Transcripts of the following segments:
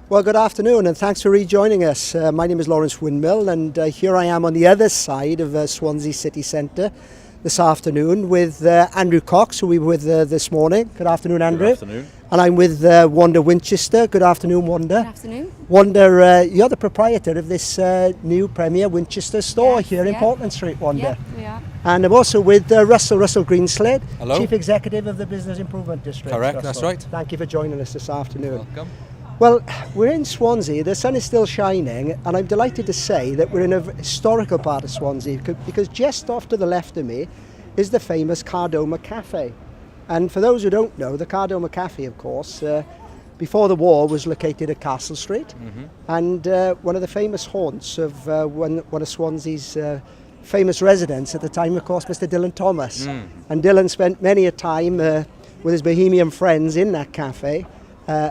Well, good afternoon and thanks for rejoining us. My name is Lawrence Windmill and here I am on the other side of Swansea City Centre this afternoon with Andrew Cox, who we were with this morning. Good afternoon, Andrew. Good afternoon. And I'm with Wanda Winchester. Good afternoon, Wanda. Good afternoon. Wanda, you're the proprietor of this new Premier Winchester store here in Portland Street, Wanda. Yeah, we are. And I'm also with Russell Greenslade, Hello. Chief Executive of the Business Improvement District. Correct, Russell. that's right. Thank you for joining us this afternoon. Welcome. Well, we're in Swansea, the sun is still shining, and I'm delighted to say that we're in a historical part of Swansea because just off to the left of me is the famous Cardoma Cafe. And for those who don't know, the Cardoma Cafe, of course, before the war was located at Castle Street, and one of the famous haunts of one of Swansea's famous residents at the time, of course, Mr. Dylan Thomas. And Dylan spent many a time with his bohemian friends in that cafe,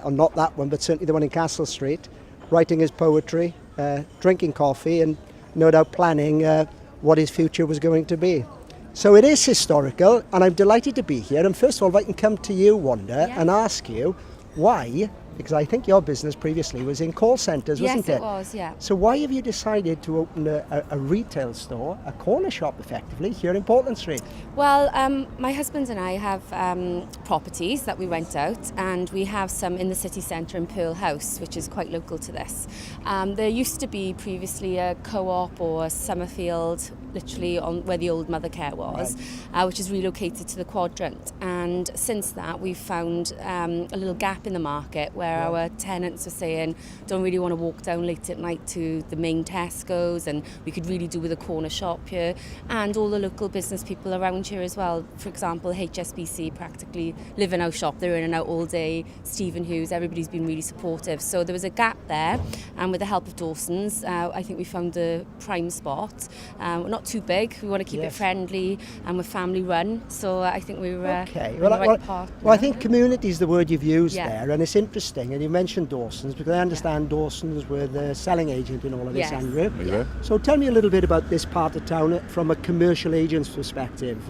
or not that one, but certainly the one in Castle Street, writing his poetry, drinking coffee, and no doubt planning what his future was going to be. So it is historical, and I'm delighted to be here. And first of all, if I can come to you, Wanda, and ask you why, because I think your business previously was in call centres, wasn't it? Yes, it was, yeah. So why have you decided to open a retail store, a corner shop effectively, here in Portland Street? Well, my husband and I have properties that we rent out, and we have some in the city centre in Pearl House, which is quite local to this. There used to be previously a co-op or a Summerfield, literally on where the old mother care was, which is relocated to the Quadrant. And since that, we've found a little gap in the market where our tenants are saying don't really want to walk down late at night to the main Tesco's, and we could really do with a corner shop here, and all the local business people around here as well. For example, HSBC practically live in our shop, they're in and out all day. Stephen Hughes, everybody's been really supportive. So there was a gap there, and with the help of Dawsons, I think we found the prime spot. We're not too big, we want to keep it friendly, and we're family run, so I think we're okay. on the right path. Well, I think community is the word you've used there, and it's interesting. And you mentioned Dawsons, because I understand Dawsons were the selling agent in all of this, Andrew. Yeah. So tell me a little bit about this part of town from a commercial agent's perspective.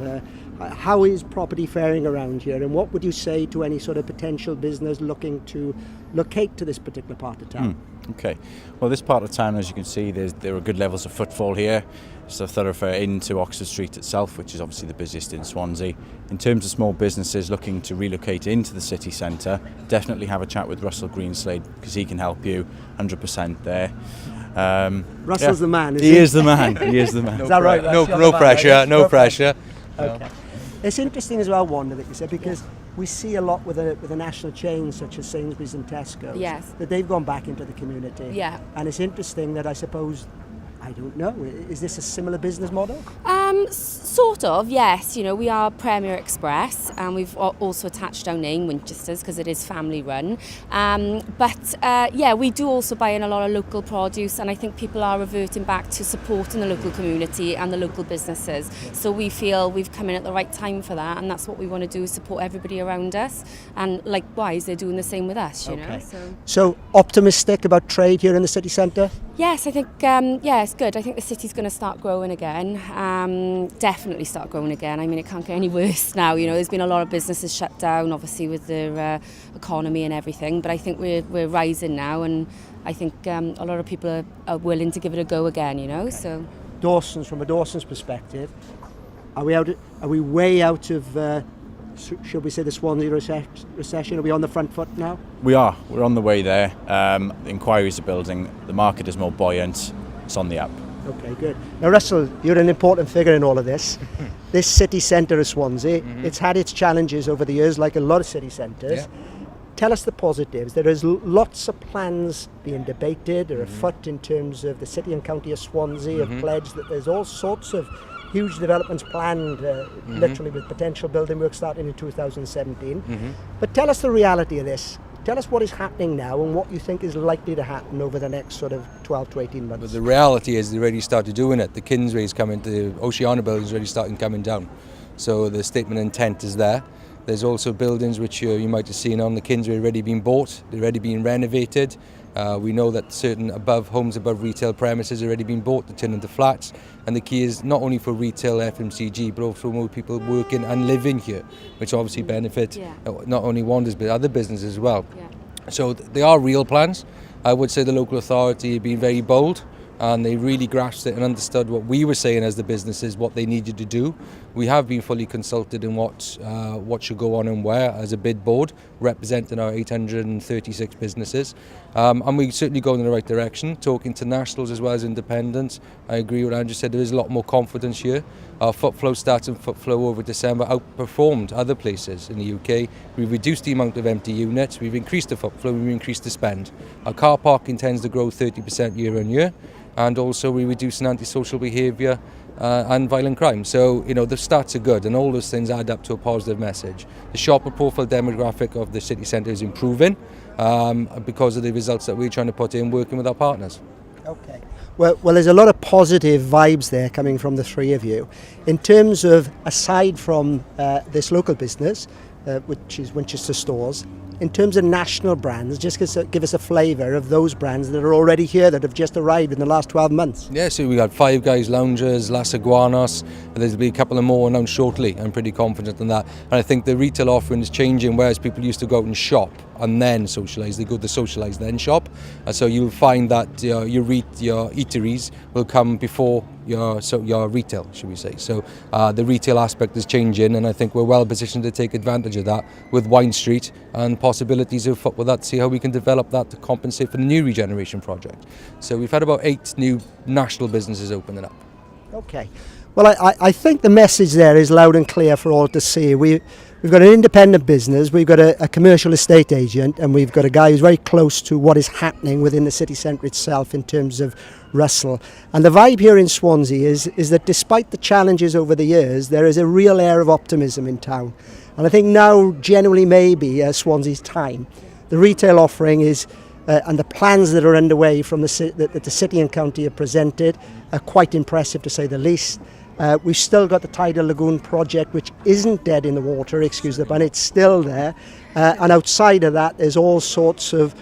How is property faring around here, and what would you say to any sort of potential business looking to locate to this particular part of town? Okay, well, this part of town, as you can see, there are good levels of footfall here. It's a thoroughfare into Oxford Street itself, which is obviously the busiest in Swansea. In terms of small businesses looking to relocate into the city centre, definitely have a chat with Russell Greenslade, because he can help you 100% there. Russell's the man, He is the man. He is the man. Is that right? No pressure, no pressure. Okay. It's interesting as well, Wanda, that you said, because we see a lot with a national chain such as Sainsbury's and Tesco's, that they've gone back into the community. Yeah. And it's interesting that I suppose, I don't know, is this a similar business model? Sort of, yes. You know, we are Premier Express, and we've also attached our name, Winchesters, because it is family run. But we do also buy in a lot of local produce, and I think people are reverting back to supporting the local community and the local businesses. So we feel we've come in at the right time for that, and that's what we want to do, is support everybody around us. And likewise, they're doing the same with us, you know. So optimistic about trade here in the city centre? Yes, I think, it's good. I think the city's going to start growing again. Definitely start growing again. I mean, it can't get any worse now. You know, there's been a lot of businesses shut down, obviously, with the economy and everything. But I think we're rising now, and I think a lot of people are willing to give it a go again, you know. So Dawsons, from a Dawsons perspective, are we way out of, should we say, the Swansea recession? Are we on the front foot now? We are. We're on the way there. Inquiries are building. The market is more buoyant. It's on the up. Okay, good. Now, Russell, you're an important figure in all of this. This city centre of Swansea, it's had its challenges over the years, like a lot of city centres. Yeah. Tell us the positives. There is lots of plans being debated or afoot in terms of the city and county of Swansea have pledged that there's all sorts of huge developments planned, literally with potential building work starting in 2017. But tell us the reality of this. Tell us what is happening now and what you think is likely to happen over the next sort of 12 to 18 months. But the reality is they already started doing it. The Kingsway's coming, the Oceana building's already starting coming down. So the statement of intent is there. There's also buildings which you might have seen on the Kingsway already being bought, they're already being renovated. We know that certain homes above retail premises are already being bought to turn into flats, and the key is not only for retail FMCG but also more people working and living here, which obviously benefit not only Wanda's but other businesses as well. So they are real plans. I would say the local authority have been very bold, and they really grasped it and understood what we were saying as the businesses, what they needed to do. We have been fully consulted in what should go on and where as a bid board, representing our 836 businesses. And we certainly go in the right direction, talking to nationals as well as independents. I agree with Andrew said, there is a lot more confidence here. Our footflow stats and footflow over December outperformed other places in the UK. We've reduced the amount of empty units, we've increased the footflow, we've increased the spend. Our car parking tends to grow 30% year on year. And also we reduce antisocial behaviour and violent crime. So, you know, the stats are good and all those things add up to a positive message. The shopper profile demographic of the city centre is improving because of the results that we're trying to put in working with our partners. Okay. Well, there's a lot of positive vibes there coming from the three of you. In terms of, aside from this local business, which is Winchester Stores, in terms of national brands, just give us a flavour of those brands that are already here, that have just arrived in the last 12 months. Yeah, so we got Five Guys Loungers, Las Iguanas, and there'll be a couple of more announced shortly. I'm pretty confident in that. And I think the retail offering is changing, whereas people used to go out and shop and then socialise. They go to socialise then shop. And so you'll find that your eateries will come before your retail, should we say. So the retail aspect is changing, and I think we're well positioned to take advantage of that with Wine Street and possibilities of with that, see how we can develop that to compensate for the new regeneration project. So we've had about 8 new national businesses opening up. Okay. Well, I think the message there is loud and clear for all to see. We've got an independent business, we've got a commercial estate agent, and we've got a guy who's very close to what is happening within the city centre itself in terms of Russell. And the vibe here in Swansea is that despite the challenges over the years, there is a real air of optimism in town. And I think now genuinely may be Swansea's time. The retail offering is, and the plans that are underway from that the city and county have presented are quite impressive, to say the least. We've still got the Tidal Lagoon project, which isn't dead in the water, excuse the pun, it's still there. And outside of that, there's all sorts of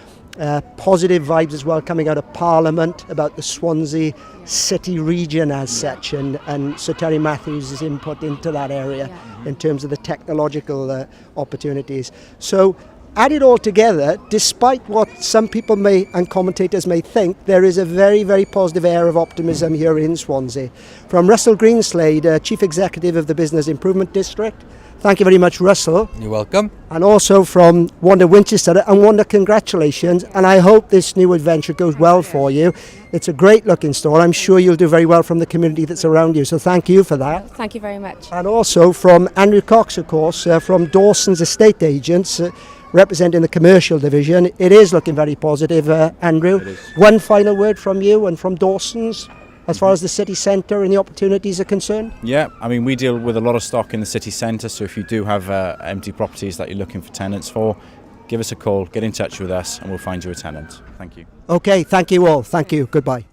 positive vibes as well coming out of Parliament about the Swansea City region as such, and Sir Terry Matthews' input into that area in terms of the technological opportunities. So add it all together, despite what some people and commentators may think, there is a very, very positive air of optimism here in Swansea. From Russell Greenslade, Chief Executive of the Business Improvement District. Thank you very much, Russell. You're welcome. And also from Wanda Winchester. And Wanda, congratulations. And I hope this new adventure goes well for you. It's a great looking store. I'm sure you'll do very well from the community that's around you. So thank you for that. Thank you very much. And also from Andrew Cox, of course, from Dawson's Estate Agents, representing the commercial division. It is looking very positive, Andrew. One final word from you and from Dawson's as far as the city centre and the opportunities are concerned? Yeah, I mean, we deal with a lot of stock in the city centre, so if you do have empty properties that you're looking for tenants for, give us a call, get in touch with us, and we'll find you a tenant. Thank you. Okay, thank you all. Thank you. Goodbye.